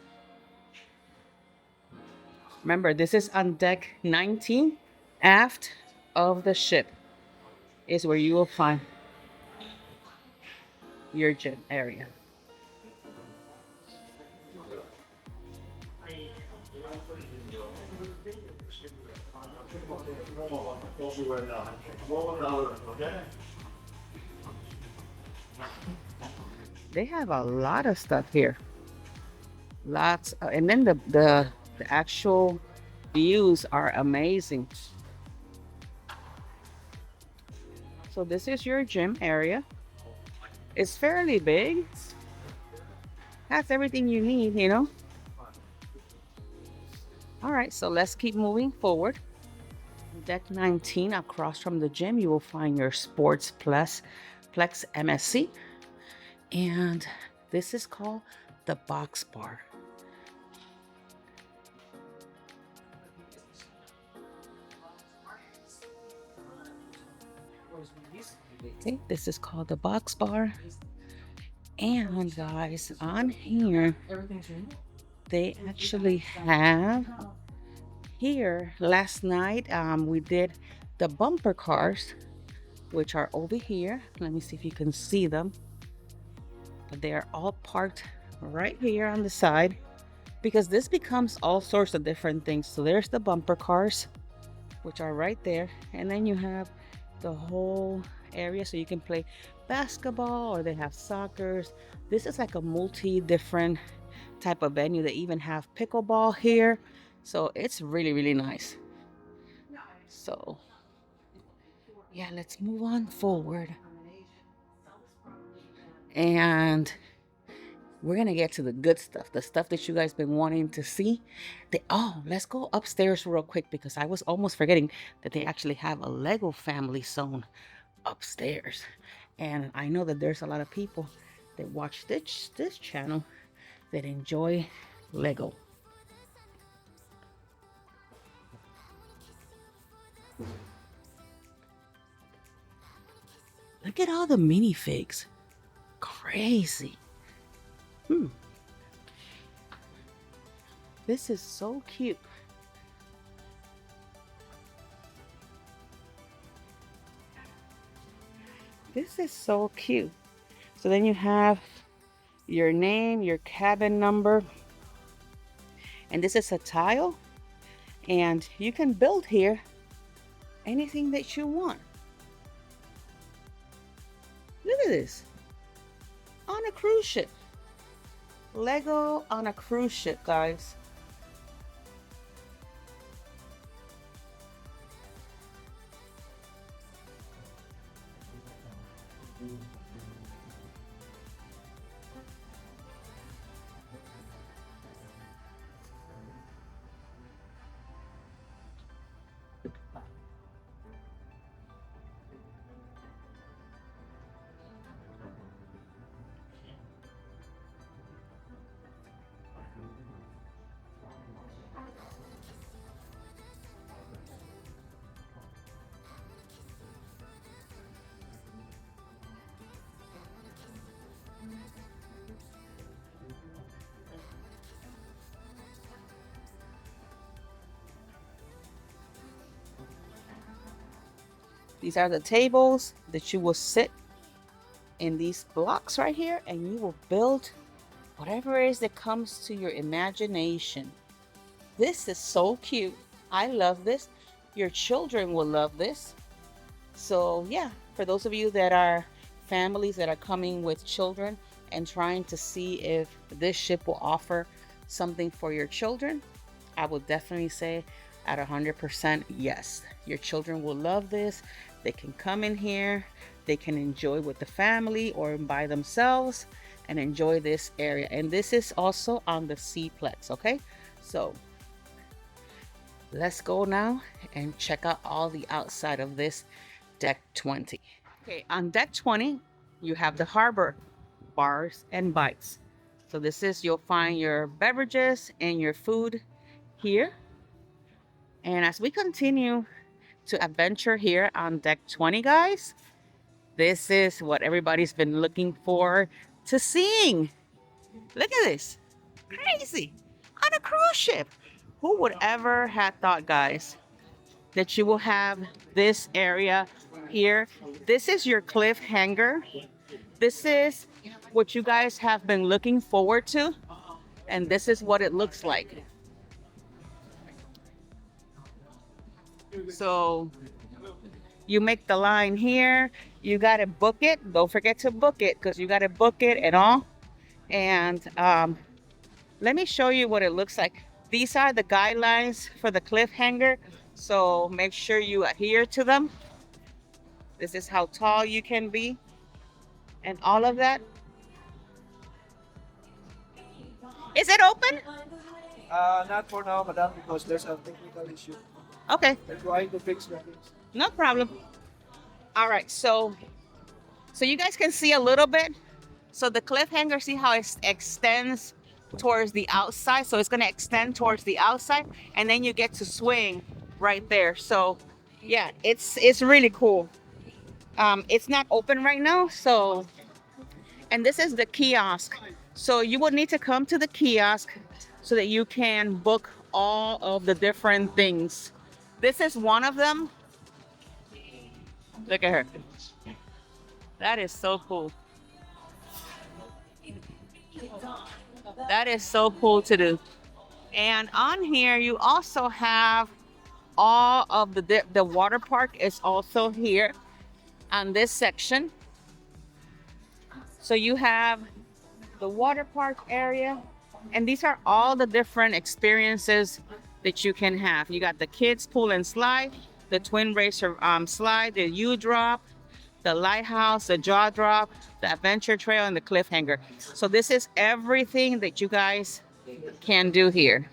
Remember, this is on deck 19, aft of the ship is where you will find your gym area. They have a lot of stuff here. Lots, and then the actual views are amazing. So this is your gym area. It's fairly big. Has everything you need, you know. All right, so let's keep moving forward. Deck 19, across from the gym, you will find your Sports Plex MSC. And this is called the Box Bar. Okay, this is called the Box Bar. And guys, on here, they actually have here last night we did the bumper cars, which are over here. Let me see if you can see them. They are all parked right here on the side, because this becomes all sorts of different things. So there's the bumper cars, which are right there, and then you have the whole area so you can play basketball, or they have soccer. This is like a multi different type of venue. They even have pickleball here, so it's really nice. So yeah, let's move on forward, and we're gonna get to the good stuff, the stuff that you guys been wanting to see. Let's go upstairs real quick, because I was almost forgetting that they actually have a Lego family zone upstairs. And I know that there's a lot of people that watch this channel that enjoy Lego. Look at all the minifigs. Crazy. This is so cute. This is so cute. So then you have your name, your cabin number, and this is a tile, and you can build here anything that you want. Look at this. On a cruise ship. Lego on a cruise ship, guys. These are the tables that you will sit in these blocks right here, and you will build whatever it is that comes to your imagination. This is so cute. I love this. Your children will love this. So yeah, for those of you that are families that are coming with children and trying to see if this ship will offer something for your children, I will definitely say at 100% yes. Your children will love this. They can come in here, they can enjoy with the family or by themselves and enjoy this area. And this is also on the C-plex, okay? So let's go now and check out all the outside of this deck 20. Okay, on deck 20, you have the harbor bars and bites. So this is, you'll find your beverages and your food here. And as we continue to adventure here on deck 20, guys, this is what everybody's been looking for to seeing. Look at this. Crazy. On a cruise ship. Who would ever have thought, guys, that you will have this area here? This is your cliffhanger. This is what you guys have been looking forward to. And this is what it looks like. So you make the line here. You got to book it. Don't forget to book it because you got to book it and all. And let me show you what it looks like. These are the guidelines for the cliffhanger. So make sure you adhere to them. This is how tall you can be and all of that. Is it open? Not for now, madam, because there's a technical issue. Okay. We're trying to fix that. No problem. All right, so you guys can see a little bit. So the cliffhanger, see how it extends towards the outside? So it's gonna extend towards the outside, and then you get to swing right there. So yeah, it's really cool. It's not open right now, so, and this is the kiosk. So you will need to come to the kiosk so that you can book all of the different things. This is one of them. Look at her. That is so cool. That is so cool to do. And on here, you also have all of the water park is also here on this section. So you have the water park area, and these are all the different experiences that you can have. You got the kids pool and slide, the twin racer slide, the U-drop, the lighthouse, the jaw drop, the adventure trail, and the cliffhanger. So this is everything that you guys can do here.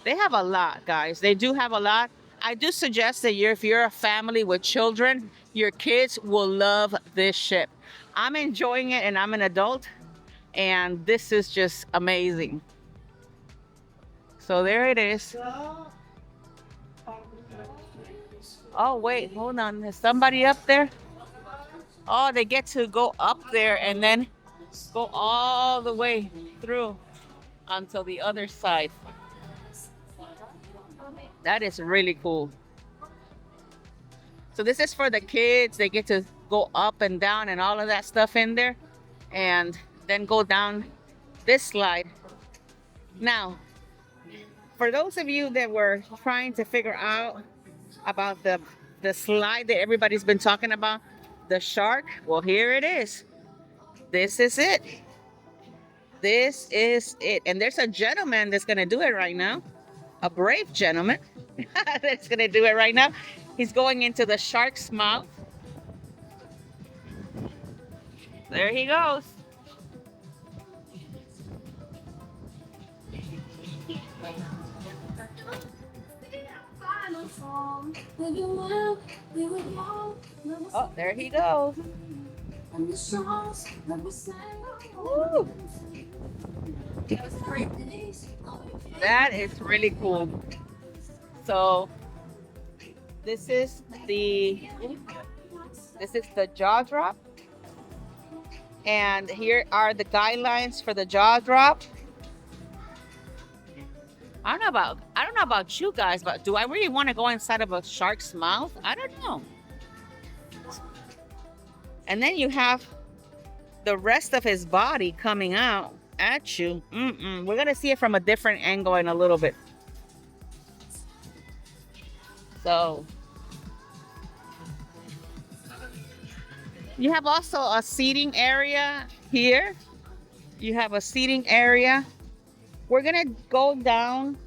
They have a lot, guys. They do have a lot. I do suggest that if you're a family with children, your kids will love this ship. I'm enjoying it, and I'm an adult, and this is just amazing. So there it is. Oh, wait, hold on. There's somebody up there. Oh, they get to go up there and then go all the way through until the other side. That is really cool. So this is for the kids. They get to go up and down and all of that stuff in there, and then go down this slide. Now, for those of you that were trying to figure out about the slide that everybody's been talking about, the shark, well, here it is. This is it. This is it. And there's a gentleman that's going to do it right now. A brave gentleman that's going to do it right now. He's going into the shark's mouth. There he goes. Oh, there he goes. Woo. That is really cool. So this is the jaw drop, and here are the guidelines for the jaw drop. I don't know about you guys, but do I really want to go inside of a shark's mouth? I don't know. And then you have the rest of his body coming out at you. We're gonna see it from a different angle in a little bit. So you have also a seating area here. You have a seating area. We're gonna go down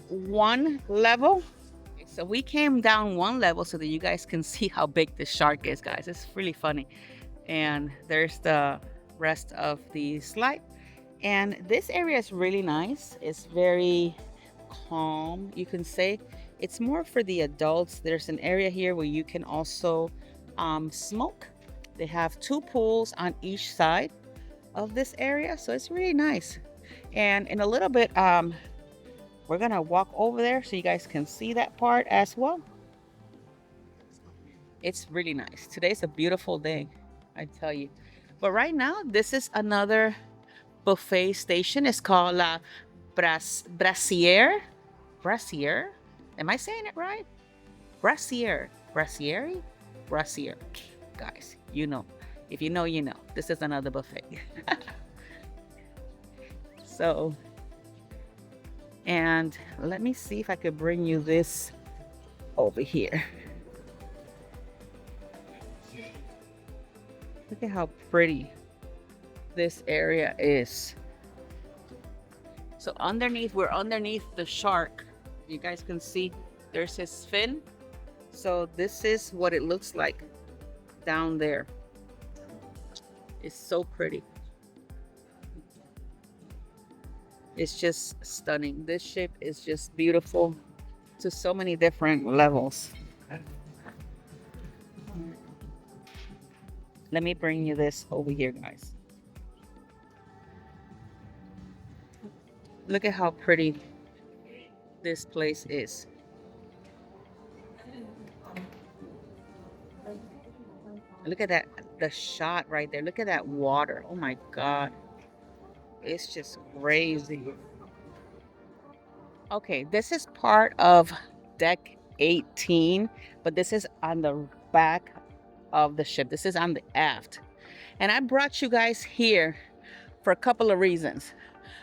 one level. So we came down one level so that you guys can see how big this shark is, guys. It's really funny. And there's the rest of the slide. And this area is really nice. It's very calm, you can say. It's more for the adults. There's an area here where you can also smoke. They have two pools on each side of this area, so it's really nice. And in a little bit, we're gonna walk over there so you guys can see that part as well. It's really nice. Today's a beautiful day, I tell you. But right now, this is another buffet station. It's called La Brasier. Brasier? Am I saying it right? Brasier. Brasieri? Brasier. Guys, you know. If you know, you know. This is another buffet. So, and let me see if I could bring you this over here. Look at how pretty this area is. So we're underneath the shark. You guys can see there's his fin. So this is what it looks like down there. It's so pretty. It's just stunning. This ship is just beautiful to so many different levels. Let me bring you this over here, guys. Look at how pretty this place is. Look at that, the shot right there. Look at that water. Oh my God. It's just crazy. Okay, this is part of deck 18, but this is on the back of the ship. This is on the aft. And I brought you guys here for a couple of reasons.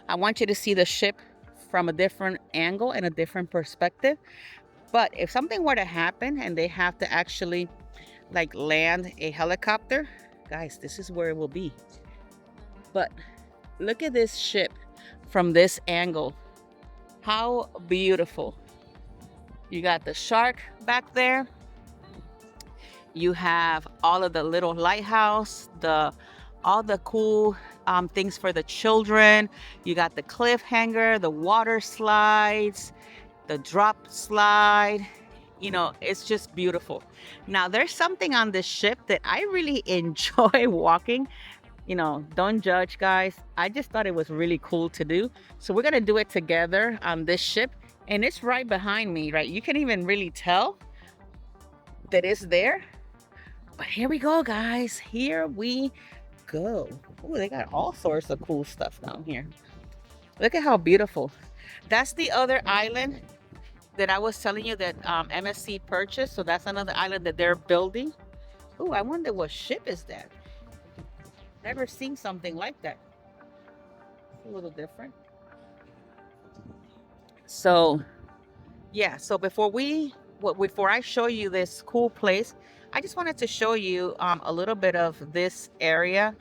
I want you to see the ship from a different angle and a different perspective. But if something were to happen and they have to actually like land a helicopter, guys, this is where it will be. But look at this ship from this angle. How beautiful. You got the shark back there. You have all of the little lighthouse, all the cool things for the children. You got the cliffhanger, the water slides, the drop slide. You know, it's just beautiful. Now, there's something on this ship that I really enjoy walking. You know, don't judge, guys. I just thought it was really cool to do. So we're gonna do it together on this ship. And it's right behind me, right? You can even really tell that it's there. But here we go, guys. Here we go. Oh, they got all sorts of cool stuff down here. Look at how beautiful. That's the other island that I was telling you that MSC purchased. So that's another island that they're building. Oh, I wonder what ship is that? Never seen something like that. It's a little different. So, yeah. So before I show you this cool place, I just wanted to show you a little bit of this area.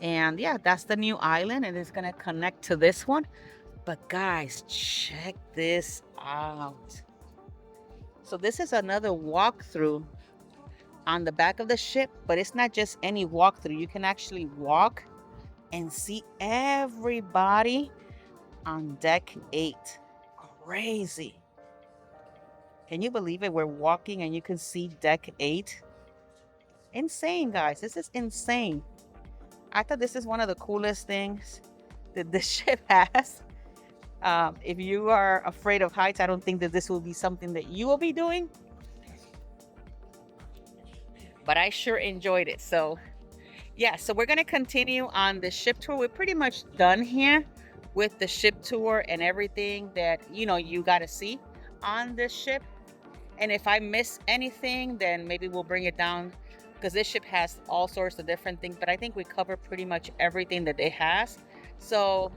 And yeah, that's the new island, and it's gonna connect to this one. But guys, check this out. So this is another walkthrough on the back of the ship, but it's not just any walkthrough. You can actually walk and see everybody on deck 8. Crazy. Can you believe it? We're walking and you can see deck 8. Insane, guys. This is insane. I thought this is one of the coolest things that the ship has. If you are afraid of heights, I don't think that this will be something that you will be doing. But I sure enjoyed it. So yeah, so we're going to continue on the ship tour. We're pretty much done here. with the ship tour and everything that you got to see on this ship. And if I miss anything, then maybe we'll bring it down, because this ship has all sorts of different things. But I think we cover pretty much everything that it has. So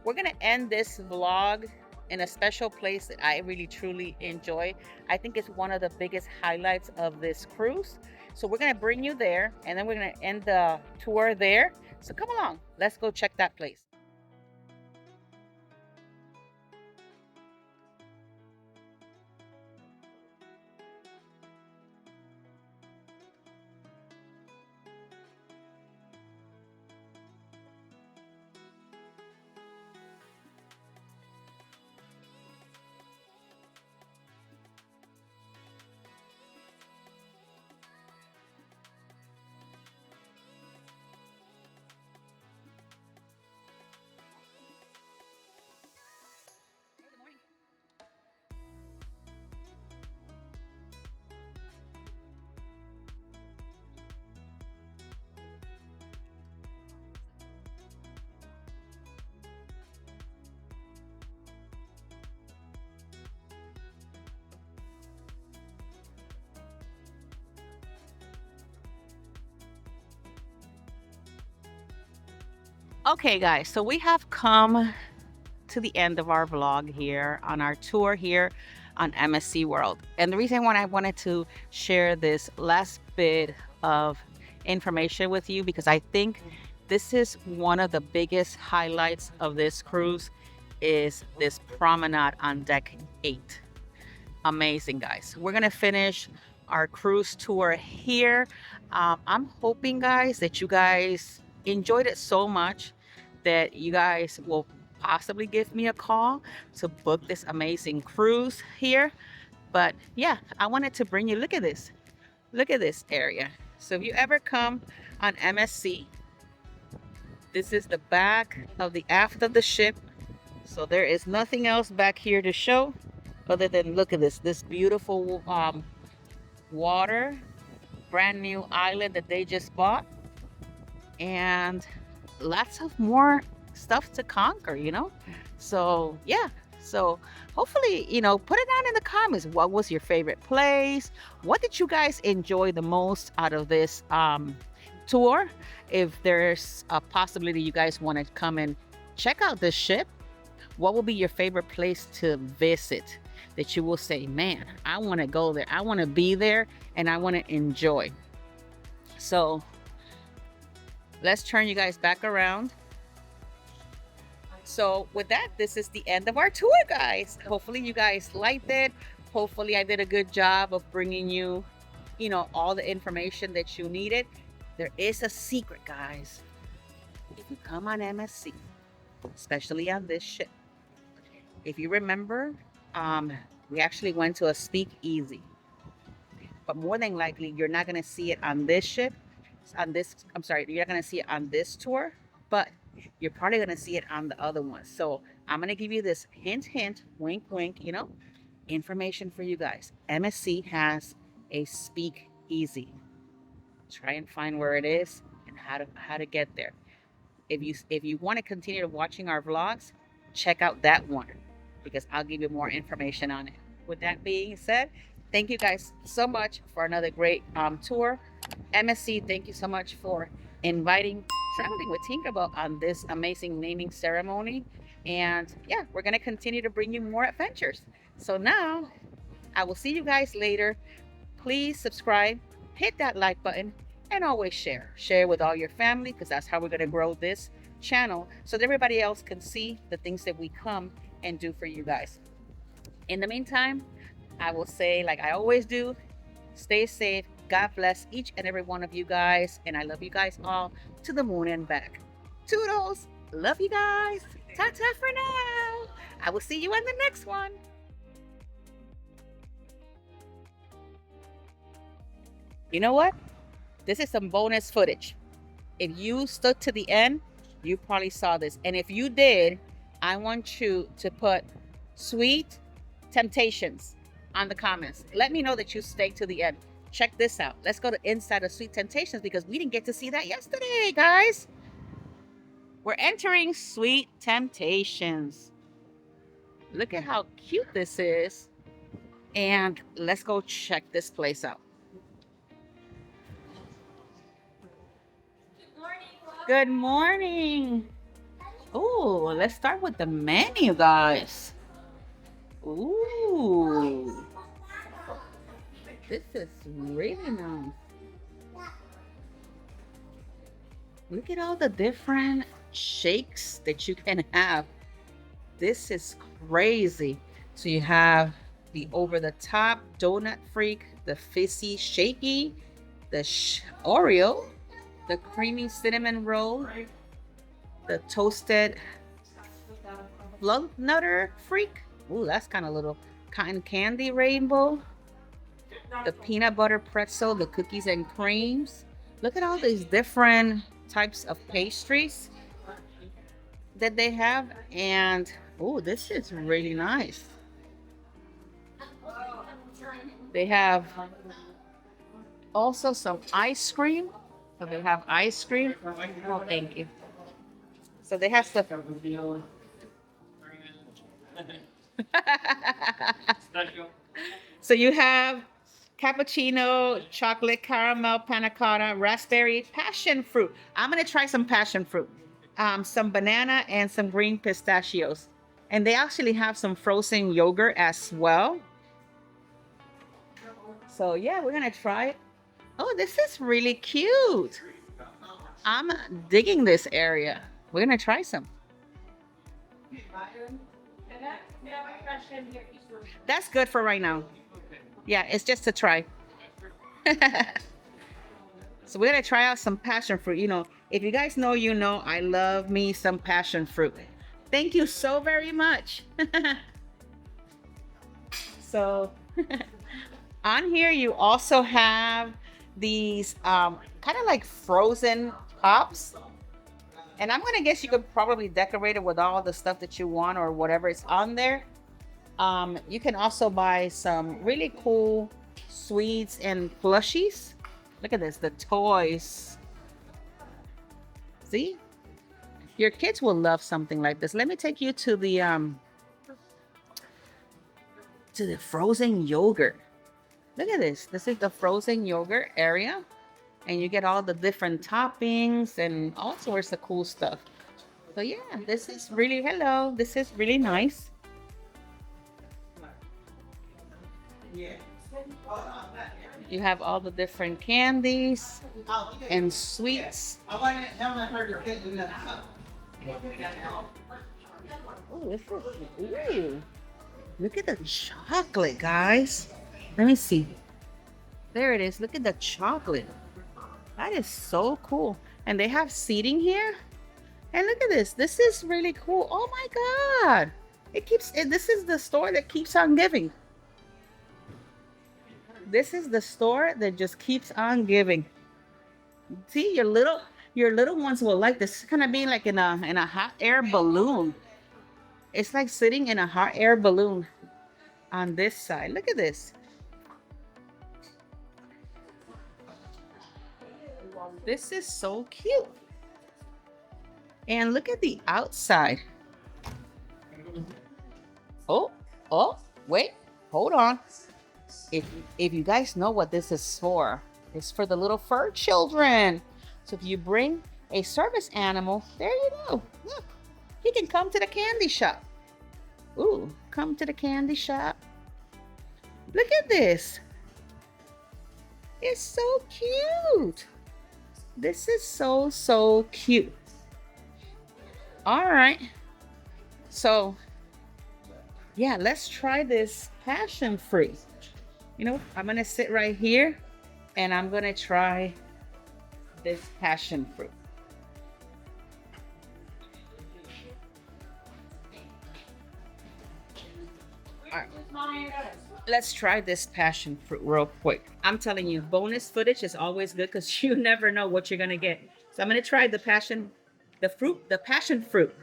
we're gonna end this vlog in a special place that I really truly enjoy. I think it's one of the biggest highlights of this cruise. So we're gonna bring you there, and then we're gonna end the tour there. So come along, let's go check that place. Okay, guys, so we have come to the end of our vlog here on our tour here on MSC World. And the reason why I wanted to share this last bit of information with you, because I think this is one of the biggest highlights of this cruise, is this promenade on deck 8. Amazing, guys. We're gonna finish our cruise tour here. I'm hoping, guys, that you guys enjoyed it so much that you guys will possibly give me a call to book this amazing cruise here. But yeah, I wanted to bring you, look at this area. So if you ever come on MSC, this is the back of the aft of the ship. So there is nothing else back here to show other than, look at this beautiful water, brand new island that they just bought, and lots of more stuff to conquer, so yeah. So hopefully, put it down in the comments. What was your favorite place? What did you guys enjoy the most out of this tour? If there's a possibility you guys want to come and check out this ship, what will be your favorite place to visit that you will say, man, I want to go there, I want to be there, and I want to enjoy? So let's turn you guys back around. So with that, this is the end of our tour, guys. Hopefully you guys liked it. Hopefully I did a good job of bringing you, all the information that you needed. There is a secret, guys. If you come on MSC, especially on this ship, if you remember, we actually went to a speakeasy. But more than likely, you're not going to see it on this ship. You're not going to see it on this tour, but you're probably going to see it on the other one. So I'm going to give you this hint, wink, wink, information for you guys. MSC has a speakeasy. Try and find where it is and how to get there. If you want to continue watching our vlogs, check out that one, because I'll give you more information on it. With that being said, thank you guys so much for another great tour. MSC, thank you so much for inviting Traveling with Tinkerbell on this amazing naming ceremony. And yeah, we're going to continue to bring you more adventures. So now, I will see you guys later. Please subscribe, hit that like button, and always share. Share with all your family, because that's how we're going to grow this channel, so that everybody else can see the things that we come and do for you guys. In the meantime, I will say, like I always do, stay safe. God bless each and every one of you guys. And I love you guys all to the moon and back. Toodles. Love you guys. Ta-ta for now. I will see you in the next one. You know what? This is some bonus footage. If you stuck to the end, you probably saw this. And if you did, I want you to put Sweet Temptations on the comments. Let me know that you stayed to the end. Check this out. Let's go to inside of Sweet Temptations, because we didn't get to see that yesterday, guys. We're entering Sweet Temptations. Look at how cute this is. And let's go check this place out. Good morning. Oh, let's start with the menu, guys. Ooh, this is really nice. Look at all the different shakes that you can have. This is crazy. So you have the over the top donut freak, the fizzy shaky, the Oreo, the creamy cinnamon roll, the toasted flug nutter freak. Ooh, that's kind of little cotton candy rainbow. The peanut butter pretzel, the cookies and creams. Look at all these different types of pastries that they have. And oh, this is really nice. They have also some ice cream. So they have ice cream. Oh, thank you. So they have stuff. So you have cappuccino, chocolate, caramel, panna cotta, raspberry, passion fruit. I'm gonna try some passion fruit, some banana, and some green pistachios. And they actually have some frozen yogurt as well. So yeah, we're gonna try it. Oh, this is really cute. I'm digging this area. We're gonna try some. That's good for right now. Yeah, it's just to try. So we're gonna try out some passion fruit. You know, if you guys know, you know, I love me some passion fruit. Thank you so very much. So on here you also have these kind of like frozen pops. And I'm gonna guess you could probably decorate it with all the stuff that you want or whatever is on there. You can also buy some really cool sweets and plushies. Look at this, the toys. See? Your kids will love something like this. Let me take you to the frozen yogurt. Look at this. This is the frozen yogurt area. And you get all the different toppings and all sorts of cool stuff. So yeah, this is really, hello, this is really nice. You have all the different candies and sweets. Oh, this is, ooh. Look at the chocolate, guys. Let me see. There it is. Look at the chocolate. That is so cool. And they have seating here. And look at this. This is really cool. Oh my God. This is the store that keeps on giving. This is the store that just keeps on giving. See, your little ones will like this. It's gonna be like in a hot air balloon. It's like sitting in a hot air balloon on this side. Look at this. This is so cute. And look at the outside. Oh, wait, hold on. If you guys know what this is for, it's for the little fur children. So if you bring a service animal, there you go. Look, he can come to the candy shop. Ooh, come to the candy shop. Look at this. It's so cute. This is so cute. All right. So, yeah, let's try this passion fruit. You know, I'm going to sit right here and I'm going to try this passion fruit. All right. Let's try this passion fruit real quick. I'm telling you, bonus footage is always good because you never know what you're going to get. So I'm going to try the passion fruit.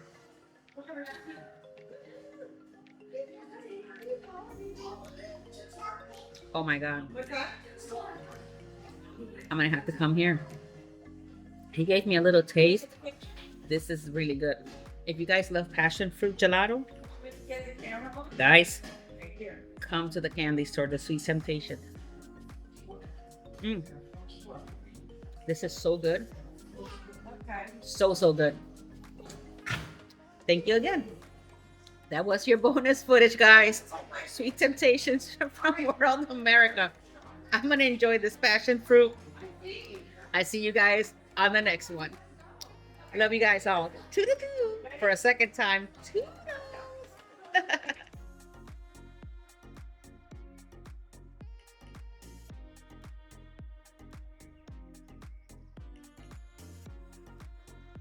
Oh my God. I'm going to have to come here. He gave me a little taste. this is really good. If you guys love passion fruit gelato, guys, come to the candy store, the Sweet Temptation. Mm. This is so good. So good. Thank you again. That was your bonus footage, guys. Sweet Temptations from World America. I'm gonna enjoy this passion fruit. I see you guys on the next one. I love you guys all. Toodaloo. For a second time. Toodaloo.